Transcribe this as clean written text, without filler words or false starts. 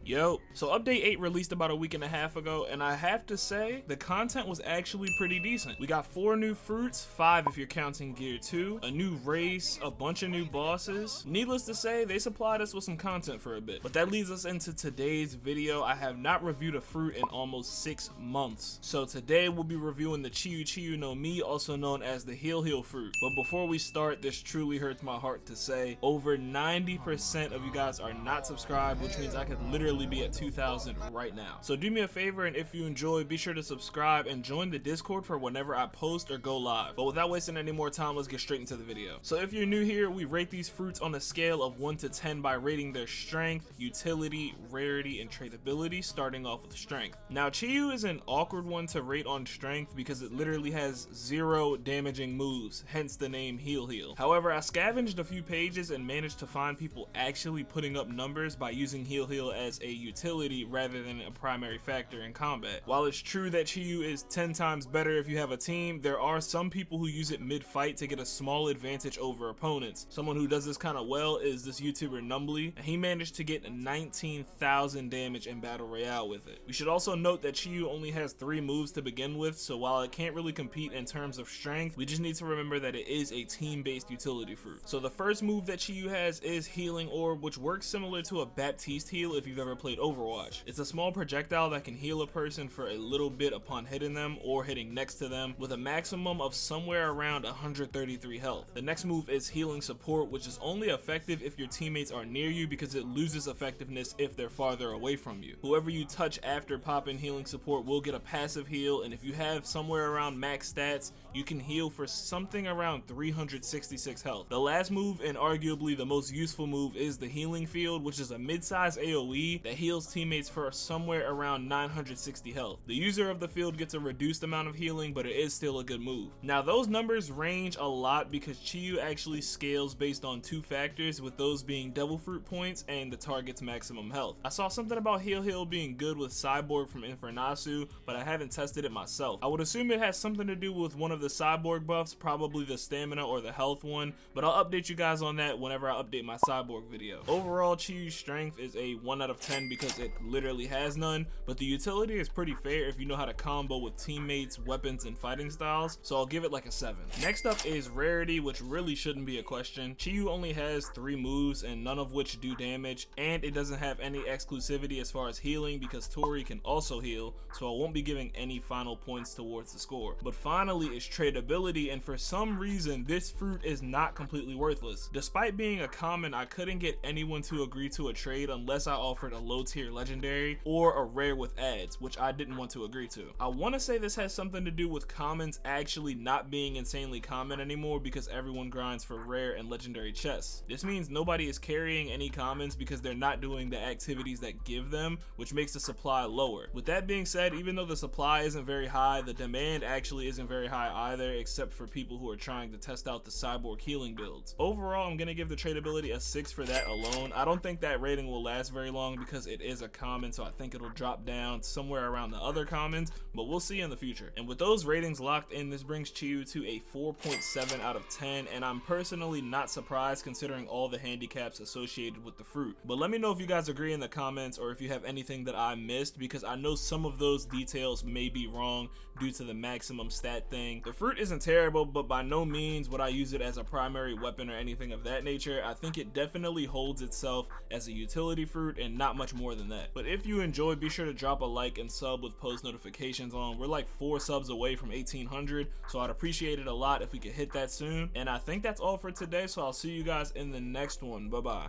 Yo, so update 8 released about a week and a half ago, and I have to say, the content was actually pretty decent. We got 4 new fruits, 5 if you're counting Gear 2, a new race, a bunch of new bosses. Needless to say, they supplied us with some content for a bit. But that leads us into today's video. I have not reviewed a fruit in almost 6 months. So today we'll be reviewing the Chiyu Chiyu No Mi, also known as the Heal fruit. But before we start, this truly hurts my heart to say, over 90% of you guys are not subscribed, which means I could literally be at 2,000 right now. So do me a favor, and if you enjoy, be sure to subscribe and join the Discord for whenever I post or go live. But without wasting any more time, let's get straight into the video. So if you're new here, we rate these fruits on a scale of 1 to 10 by rating their strength, utility, rarity, and tradability, starting off with strength. Now Chiyu is an awkward one to rate on strength because it literally has 0 damaging moves, hence the name Heal. However, I scavenged a few pages and managed to find people actually putting up numbers by using Heal as a utility rather than a primary factor in combat. While it's true that Chiyu is 10 times better if you have a team, there are some people who use it mid-fight to get a small advantage over opponents. Someone who does this kind of well is this YouTuber Numbly, and he managed to get 19,000 damage in Battle Royale with it. We should also note that Chiyu only has 3 moves to begin with, so while it can't really compete in terms of strength, we just need to remember that it is a team-based utility fruit. So the first move that Chiyu has is Healing Orb, which works similar to a Baptiste heal if you've ever played Overwatch. It's a small projectile that can heal a person for a little bit upon hitting them or hitting next to them, with a maximum of somewhere around 133 health. The next move is Healing Support, which is only effective if your teammates are near you because it loses effectiveness if they're farther away from you. Whoever you touch after popping Healing Support will get a passive heal, and if you have somewhere around max stats, you can heal for something around 366 health. The last move, and arguably the most useful move, is the Healing Field, which is a mid-size AoE that heals teammates for somewhere around 960 health. The user of the field gets a reduced amount of healing, but it is still a good move. Now those numbers range a lot because Chiyu actually scales based on 2 factors, with those being Devil Fruit points and the target's maximum health. I saw something about Heal being good with Cyborg from Infernasu, but I haven't tested it myself. I would assume it has something to do with one of the Cyborg buffs, probably the stamina or the health one, but I'll update you guys on that whenever I update my Cyborg video. Overall, Chiyu's strength is a 1 out of 10 because it literally has none, but the utility is pretty fair if you know how to combo with teammates, weapons, and fighting styles, so I'll give it like a 7. Next up is rarity, which really shouldn't be a question. Chiyu only has 3 moves and none of which do damage, and it doesn't have any exclusivity as far as healing because Tori can also heal, so I won't be giving any final points towards the score. But finally is tradability, and for some reason this fruit is not completely worthless. Despite being a common, I couldn't get anyone to agree to a trade unless I offered a low tier legendary or a rare with ads, which I didn't want to agree to. I want to say this has something to do with commons actually not being insanely common anymore because everyone grinds for rare and legendary chests. This means nobody is carrying any commons because they're not doing the activities that give them, which makes the supply lower. With that being said, even though the supply isn't very high, the demand actually isn't very high either, except for people who are trying to test out the Cyborg healing builds. Overall, I'm gonna give the tradability a 6 for that alone. I don't think that rating will last very long because it is a common, so I think it'll drop down somewhere around the other commons, but we'll see in the future. And with those ratings locked in, this brings Chiyu to a 4.7 out of 10, and I'm personally not surprised considering all the handicaps associated with the fruit. But let me know if you guys agree in the comments or if you have anything that I missed, because I know some of those details may be wrong due to the maximum stat thing. The fruit isn't terrible, but by no means would I use it as a primary weapon or anything of that nature. I think it definitely holds itself as a utility fruit and not much more than that. But if you enjoyed, be sure to drop a like and sub with post notifications on. We're like 4 subs away from 1,800, so I'd appreciate it a lot if we could hit that soon. And I think that's all for today, so I'll see you guys in the next one. Bye bye.